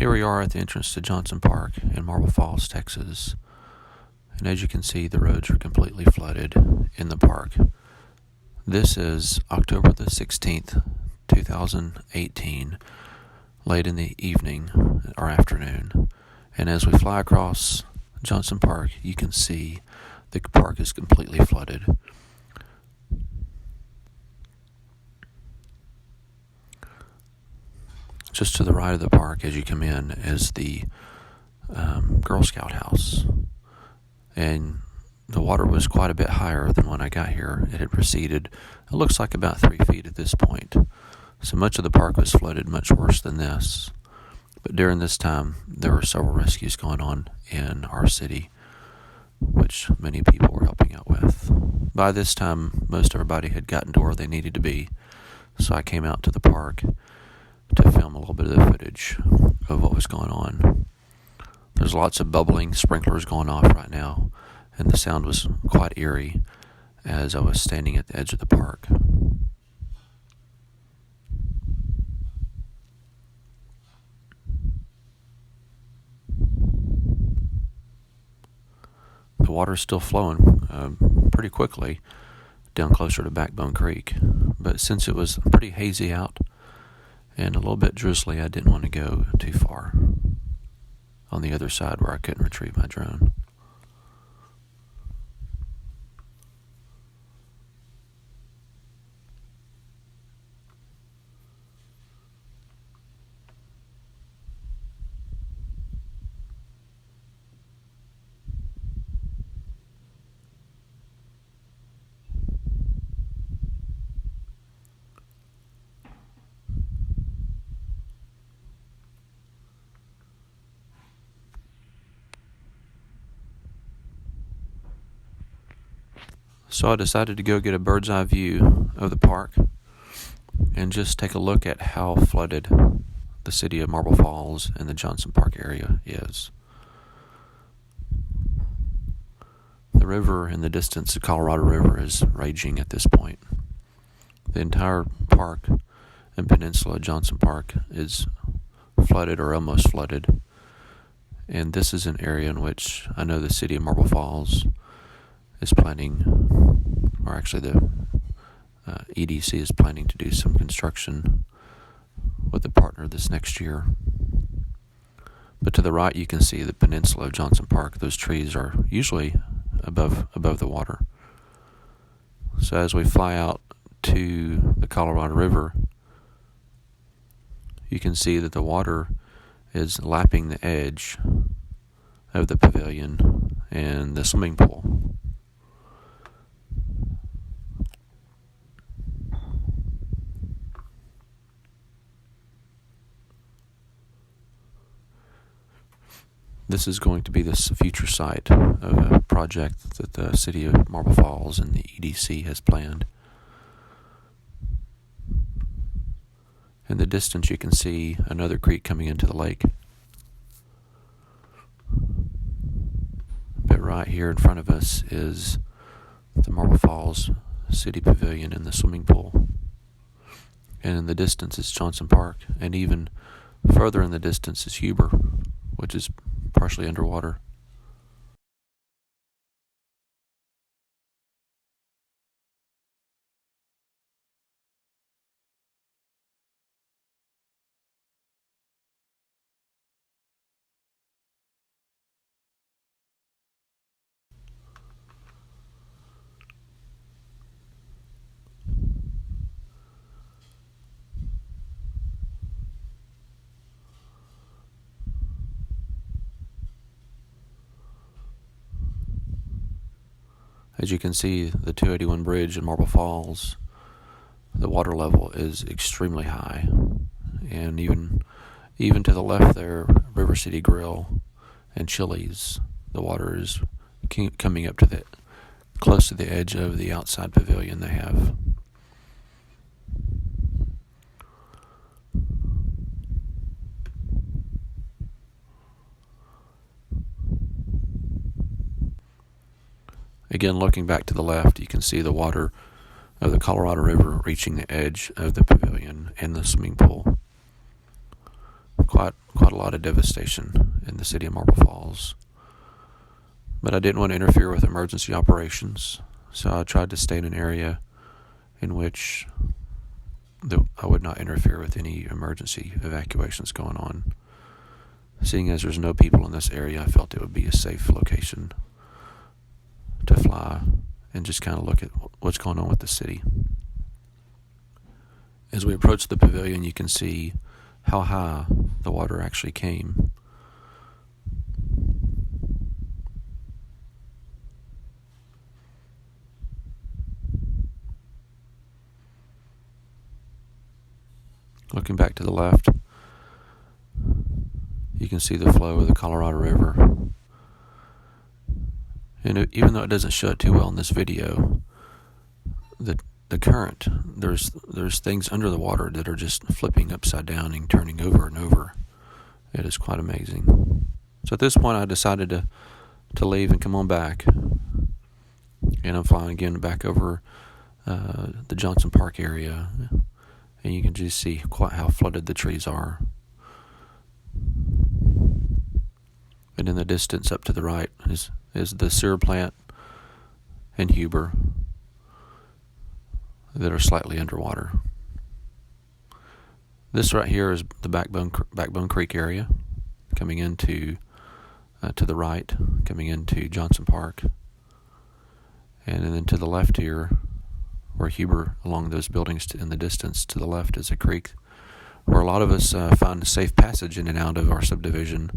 Here we are at the entrance to Johnson Park in Marble Falls, Texas. And as you can see, the roads are completely flooded in the park. This is October the 16th, 2018, late in the evening or afternoon. And as we fly across Johnson Park, you can see the park is completely flooded. Just to the right of the park as you come in is the Girl Scout house. And the water was quite a bit higher than when I got here. It had receded, it looks like about 3 feet at this point. So much of the park was flooded, much worse than this. But during this time, there were several rescues going on in our city, which many people were helping out with. By this time, most everybody had gotten to where they needed to be. So I came out to the park to film a little bit of the footage of what was going on. There's lots of bubbling sprinklers going off right now, and the sound was quite eerie as I was standing at the edge of the park. The water is still flowing pretty quickly down closer to Backbone Creek, but since it was pretty hazy out and a little bit drizzly, I didn't want to go too far on the other side where I couldn't retrieve my drone. So I decided to go get a bird's eye view of the park and just take a look at how flooded the city of Marble Falls and the Johnson Park area is. The river in the distance, the Colorado River, is raging at this point. The entire park and peninsula of Johnson Park is flooded or almost flooded. And this is an area in which I know the city of Marble Falls is planning, or actually the EDC is planning to do some construction with a partner this next year. But to the right you can see the peninsula of Johnson Park. Those trees are usually above the water. So as we fly out to the Colorado River, you can see that the water is lapping the edge of the pavilion and the swimming pool. This is going to be the future site of a project that the city of Marble Falls and the EDC has planned. In the distance you can see another creek coming into the lake. But right here in front of us is the Marble Falls City Pavilion and the swimming pool. And in the distance is Johnson Park, and even further in the distance is Huber, which is partially underwater. As you can see, the 281 bridge in Marble Falls, the water level is extremely high. And even to the left there, River City Grill and Chili's, the water is coming up to close to the edge of the outside pavilion they have. Again, looking back to the left, you can see the water of the Colorado River reaching the edge of the pavilion and the swimming pool. Quite quite a lot of devastation in the city of Marble Falls. But I didn't want to interfere with emergency operations, so I tried to stay in an area in which I would not interfere with any emergency evacuations going on. Seeing as there's no people in this area, I felt it would be a safe location to fly and just kind of look at what's going on with the city. As we approach the pavilion, you can see how high the water actually came. Looking back to the left, you can see the flow of the Colorado River. And even though it doesn't show it too well in this video, the current, there's things under the water that are just flipping upside down and turning over and over. It is quite amazing. So at this point, I decided to leave and come on back. And I'm flying again back over the Johnson Park area. And you can just see quite how flooded the trees are. And in the distance up to the right is the sewer plant and Huber that are slightly underwater. This right here is the Backbone Creek area, coming into to the right, coming into Johnson Park. And then to the left here, where Huber, along those buildings in the distance to the left, is a creek where a lot of us find a safe passage in and out of our subdivision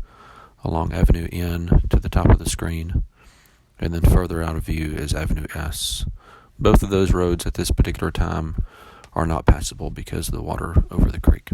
along Avenue N to the top of the screen, and then further out of view is Avenue S. Both of those roads at this particular time are not passable because of the water over the creek.